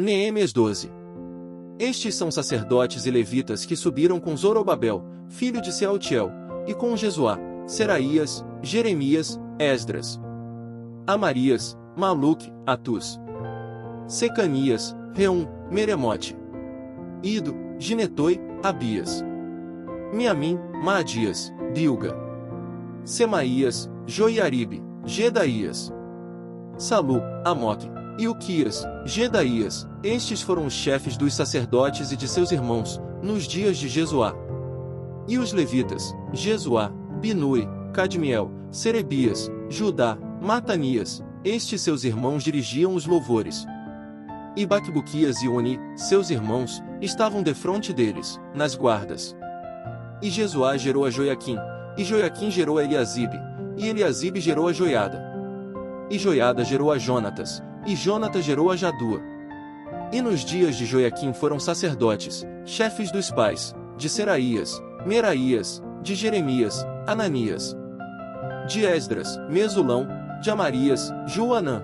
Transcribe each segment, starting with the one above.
Neemias 12. Estes são sacerdotes e levitas que subiram com Zorobabel, filho de Sealtiel, e com Jesuá, Seraías, Jeremias, Esdras, Amarias, Maluque, Atus, Secanias, Reum, Meremote, Ido, Ginetoi, Abias, Miamim, Maadias, Bilga, Semaías, Joiaribe, Gedaías, Salu, Amoque, Ilquias, Gedaías. Estes foram os chefes dos sacerdotes e de seus irmãos, nos dias de Jesuá. E os levitas, Jesuá, Binui, Cadmiel, Serebias, Judá, Matanias, estes seus irmãos dirigiam os louvores. E Baquebuquias e Uni, seus irmãos, estavam defronte deles, nas guardas. E Jesuá gerou a Joiaquim, e Joiaquim gerou a Eliasibe, e Eliasibe gerou a Joiada. E Joiada gerou a Jonatas, e Jonatas gerou a Jadua. E nos dias de Joiaquim foram sacerdotes, chefes dos pais, de Seraías, Meraías, de Jeremias, Ananias, de Esdras, Mesulão, de Amarias, Joanã,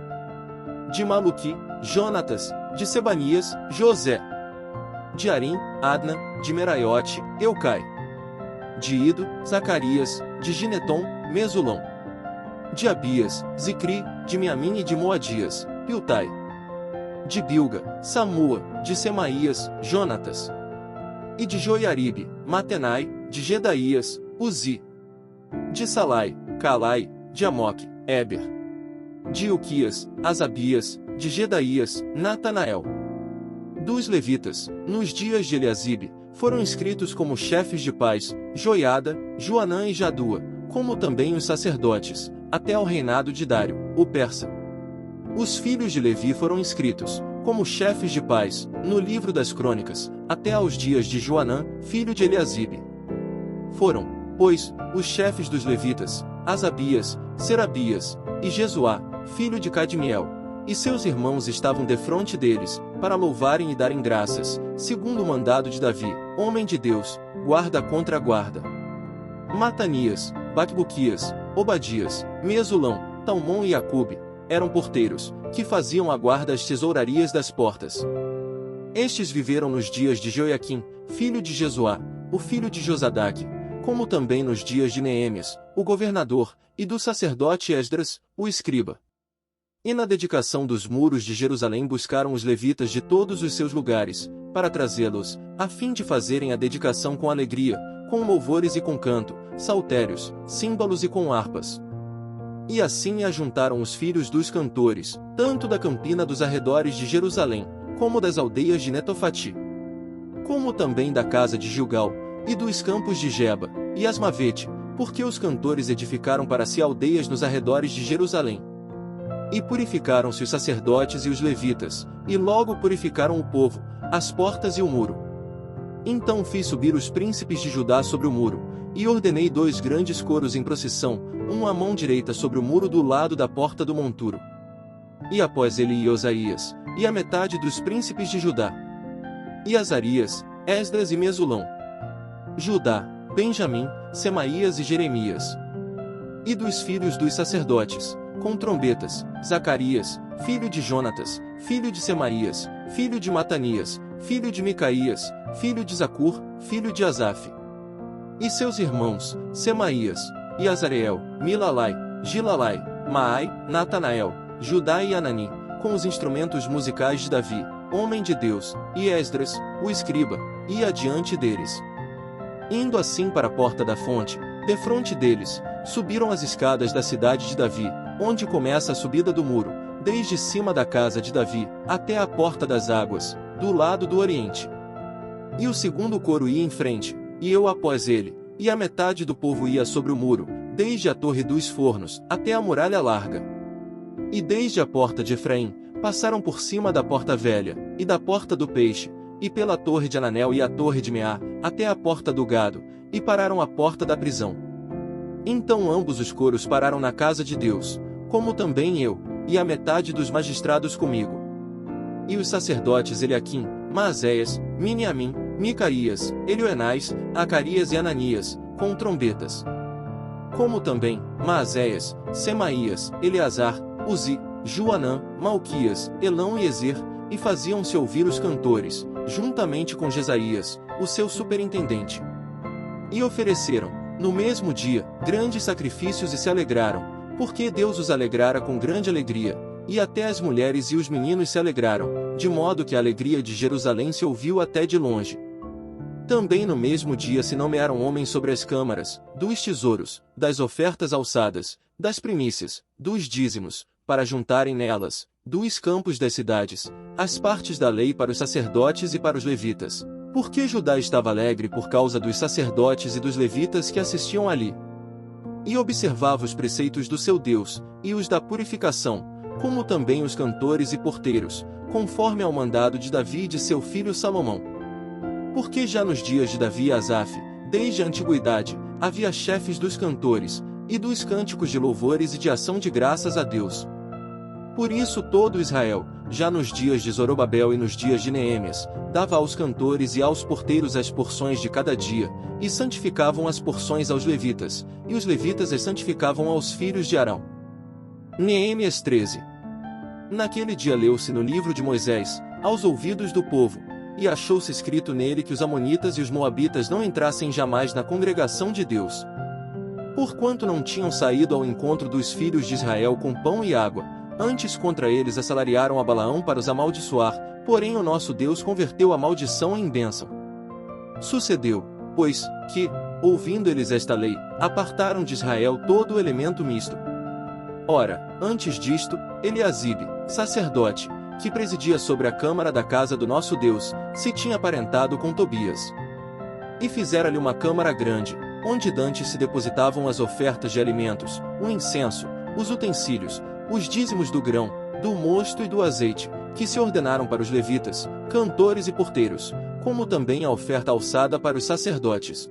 de Maluqui, Jonatas, de Sebanias, José, de Arim, Adna, de Meraiote, Eucai, de Ido, Zacarias, de Gineton, Mesulão, de Abias, Zicri, de Miamim e de Moadias, Piltai, de Bilga, Samua, de Semaías, Jonatas, e de Joiaribe, Matenai, de Gedaías, Uzi, de Salai, Calai, de Amoque, Eber, de Ilquias, Asabias, de Gedaías, Natanael. Dos levitas, nos dias de Eliasibe, foram inscritos como chefes de pais, Joiada, Joanã e Jadua, como também os sacerdotes, até ao reinado de Dário, o persa. Os filhos de Levi foram inscritos, como chefes de pais, no livro das crônicas, até aos dias de Joanã, filho de Eliasibe. Foram, pois, os chefes dos levitas, Asabias, Serabias, e Jesuá, filho de Cadmiel, e seus irmãos estavam defronte deles, para louvarem e darem graças, segundo o mandado de Davi, homem de Deus, guarda contra a guarda. Matanias, Baquebuquias, Obadias, Mesulão, Talmon e Acube, eram porteiros, que faziam a guarda às tesourarias das portas. Estes viveram nos dias de Joiaquim, filho de Jesuá, o filho de Josadaque, como também nos dias de Neemias, o governador, e do sacerdote Esdras, o escriba. E na dedicação dos muros de Jerusalém buscaram os levitas de todos os seus lugares, para trazê-los, a fim de fazerem a dedicação com alegria, com louvores e com canto, saltérios, símbolos e com harpas. E assim ajuntaram os filhos dos cantores, tanto da campina dos arredores de Jerusalém, como das aldeias de Netofati, como também da casa de Gilgal, e dos campos de Geba, e Asmavete, porque os cantores edificaram para si aldeias nos arredores de Jerusalém. E purificaram-se os sacerdotes e os levitas, e logo purificaram o povo, as portas e o muro. Então fiz subir os príncipes de Judá sobre o muro, e ordenei 2 grandes coros em procissão, um à mão direita sobre o muro do lado da porta do monturo. E após ele ia Osaías, e a metade dos príncipes de Judá, e Azarias, Esdras e Mesulão, Judá, Benjamim, Semaías e Jeremias. E dos filhos dos sacerdotes, com trombetas, Zacarias, filho de Jonatas, filho de Semaías, filho de Matanias, filho de Micaías, filho de Zacur, filho de Asaf. E seus irmãos, Semaías, e Azareel, Milalai, Gilalai, Maai, Natanael, Judá e Anani, com os instrumentos musicais de Davi, homem de Deus, e Esdras, o escriba, ia adiante deles. Indo assim para a porta da fonte, defronte deles, subiram as escadas da cidade de Davi, onde começa a subida do muro, desde cima da casa de Davi, até a porta das águas, do lado do oriente. E o segundo coro ia em frente, e eu após ele, e a metade do povo ia sobre o muro, desde a torre dos fornos, até a muralha larga. E desde a porta de Efraim, passaram por cima da porta velha, e da porta do peixe, e pela torre de Ananel e a torre de Meá, até a porta do gado, e pararam à porta da prisão. Então ambos os coros pararam na casa de Deus, como também eu, e a metade dos magistrados comigo. E os sacerdotes Eliaquim, Maazéias, Miniamim, Micaías, Elioenais, Acarias e Ananias, com trombetas. Como também, Maazéias, Semaías, Eleazar, Uzi, Joanã, Malquias, Elão e Ezer, e faziam-se ouvir os cantores, juntamente com Jesaías, o seu superintendente. E ofereceram, no mesmo dia, grandes sacrifícios e se alegraram, porque Deus os alegrara com grande alegria, e até as mulheres e os meninos se alegraram, de modo que a alegria de Jerusalém se ouviu até de longe. Também no mesmo dia se nomearam homens sobre as câmaras, dos tesouros, das ofertas alçadas, das primícias, dos dízimos, para juntarem nelas, dos campos das cidades, as partes da lei para os sacerdotes e para os levitas, porque Judá estava alegre por causa dos sacerdotes e dos levitas que assistiam ali. E observava os preceitos do seu Deus, e os da purificação, como também os cantores e porteiros, conforme ao mandado de Davi e de seu filho Salomão. Porque já nos dias de Davi e Asaf, desde a antiguidade, havia chefes dos cantores, e dos cânticos de louvores e de ação de graças a Deus. Por isso todo Israel, já nos dias de Zorobabel e nos dias de Neemias, dava aos cantores e aos porteiros as porções de cada dia, e santificavam as porções aos levitas, e os levitas as santificavam aos filhos de Arão. Neemias 13. Naquele dia leu-se no livro de Moisés, aos ouvidos do povo, e achou-se escrito nele que os amonitas e os moabitas não entrassem jamais na congregação de Deus. Porquanto não tinham saído ao encontro dos filhos de Israel com pão e água, antes contra eles assalariaram a Balaão para os amaldiçoar, porém o nosso Deus converteu a maldição em bênção. Sucedeu, pois, que, ouvindo eles esta lei, apartaram de Israel todo o elemento misto. Ora, antes disto, Eliasibe, sacerdote, que presidia sobre a câmara da casa do nosso Deus, se tinha aparentado com Tobias. E fizera-lhe uma câmara grande, onde dantes se depositavam as ofertas de alimentos, o incenso, os utensílios, os dízimos do grão, do mosto e do azeite, que se ordenaram para os levitas, cantores e porteiros, como também a oferta alçada para os sacerdotes.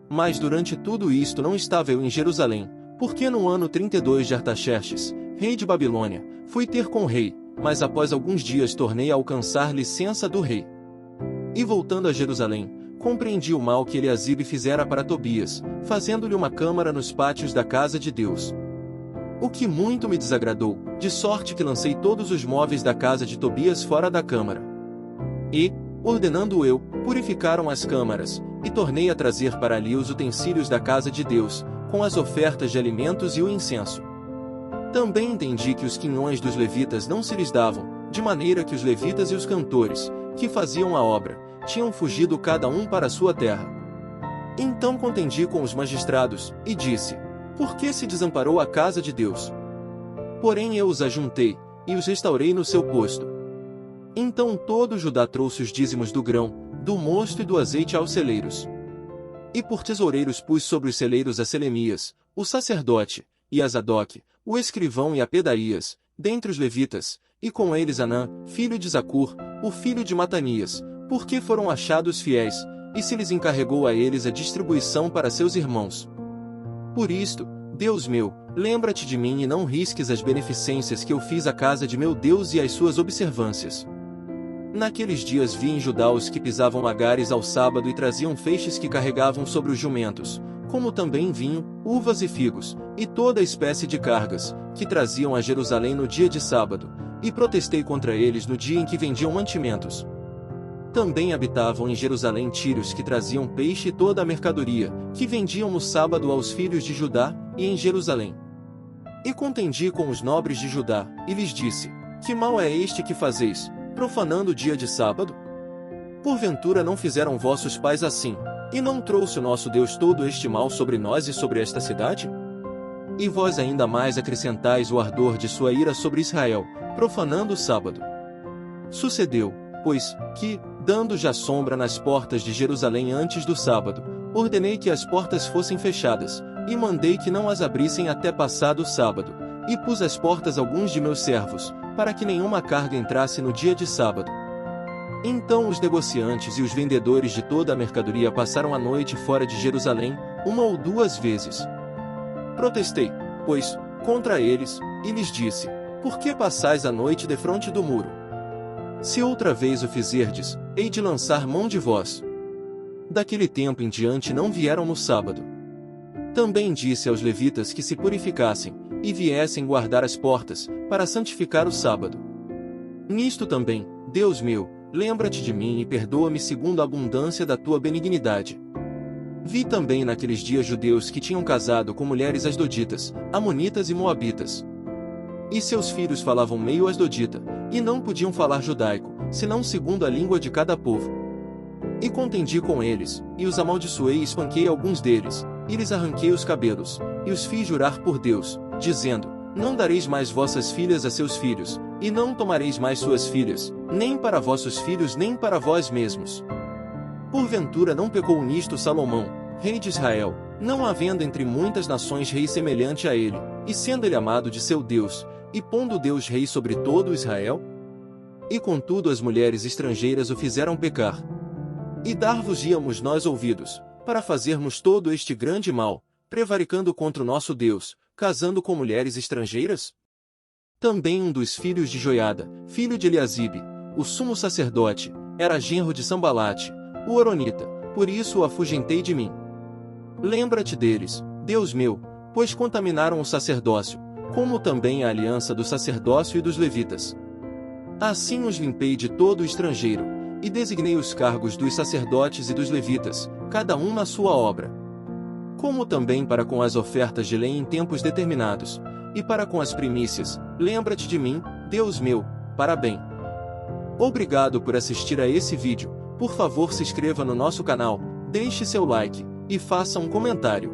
Mas durante tudo isto não estava eu em Jerusalém, porque no ano 32 de Artaxerxes, rei de Babilônia, fui ter com o rei, mas após alguns dias tornei a alcançar licença do rei. E voltando a Jerusalém, compreendi o mal que Eliasibe fizera para Tobias, fazendo-lhe uma câmara nos pátios da casa de Deus. O que muito me desagradou, de sorte que lancei todos os móveis da casa de Tobias fora da câmara. E, ordenando eu, purificaram as câmaras, e tornei a trazer para ali os utensílios da casa de Deus, com as ofertas de alimentos e o incenso. Também entendi que os quinhões dos levitas não se lhes davam, de maneira que os levitas e os cantores, que faziam a obra, tinham fugido cada um para a sua terra. Então contendi com os magistrados, e disse: por que se desamparou a casa de Deus? Porém eu os ajuntei, e os restaurei no seu posto. Então todo Judá trouxe os dízimos do grão, do mosto e do azeite aos celeiros. E por tesoureiros pus sobre os celeiros a Selemias, o sacerdote, e a Zadok, o escrivão e a Pedaías, dentre os levitas, e com eles Anã, filho de Zacur, o filho de Matanias, porque foram achados fiéis, e se lhes encarregou a eles a distribuição para seus irmãos. Por isto, Deus meu, lembra-te de mim e não risques as beneficências que eu fiz à casa de meu Deus e as suas observâncias. Naqueles dias vi em Judá os que pisavam lagares ao sábado e traziam feixes que carregavam sobre os jumentos, como também vinho, uvas e figos, e toda espécie de cargas, que traziam a Jerusalém no dia de sábado, e protestei contra eles no dia em que vendiam mantimentos. Também habitavam em Jerusalém tírios que traziam peixe e toda a mercadoria, que vendiam no sábado aos filhos de Judá, e em Jerusalém. E contendi com os nobres de Judá, e lhes disse: que mal é este que fazeis, profanando o dia de sábado? Porventura não fizeram vossos pais assim, e não trouxe o nosso Deus todo este mal sobre nós e sobre esta cidade? E vós ainda mais acrescentais o ardor de sua ira sobre Israel, profanando o sábado. Sucedeu, pois, que, dando já sombra nas portas de Jerusalém antes do sábado, ordenei que as portas fossem fechadas, e mandei que não as abrissem até passado o sábado, e pus às portas alguns de meus servos, para que nenhuma carga entrasse no dia de sábado. Então os negociantes e os vendedores de toda a mercadoria passaram a noite fora de Jerusalém, uma ou duas vezes. Protestei, pois, contra eles, e lhes disse: por que passais a noite defronte do muro? Se outra vez o fizerdes, hei de lançar mão de vós. Daquele tempo em diante não vieram no sábado. Também disse aos levitas que se purificassem, e viessem guardar as portas, para santificar o sábado. Nisto também, Deus meu, lembra-te de mim e perdoa-me segundo a abundância da tua benignidade. Vi também naqueles dias judeus que tinham casado com mulheres asdoditas, amonitas e moabitas. E seus filhos falavam meio asdodita, e não podiam falar judaico, senão segundo a língua de cada povo. E contendi com eles, e os amaldiçoei e espanquei alguns deles, e lhes arranquei os cabelos, e os fiz jurar por Deus, dizendo: não dareis mais vossas filhas a seus filhos, e não tomareis mais suas filhas, nem para vossos filhos nem para vós mesmos. Porventura não pecou nisto Salomão, rei de Israel, não havendo entre muitas nações rei semelhante a ele, e sendo ele amado de seu Deus, e pondo Deus rei sobre todo Israel? E contudo as mulheres estrangeiras o fizeram pecar. E dar-vos-íamos nós ouvidos, para fazermos todo este grande mal, prevaricando contra o nosso Deus, casando com mulheres estrangeiras? Também um dos filhos de Joiada, filho de Eliasibe, o sumo sacerdote, era genro de Sambalate, o horonita, por isso o afugentei de mim. Lembra-te deles, Deus meu, pois contaminaram o sacerdócio, como também a aliança do sacerdócio e dos levitas. Assim os limpei de todo o estrangeiro, e designei os cargos dos sacerdotes e dos levitas, cada um na sua obra. Como também para com as ofertas de lei em tempos determinados, e para com as primícias, lembra-te de mim, Deus meu, para bem. Obrigado por assistir a esse vídeo, por favor se inscreva no nosso canal, deixe seu like, e faça um comentário.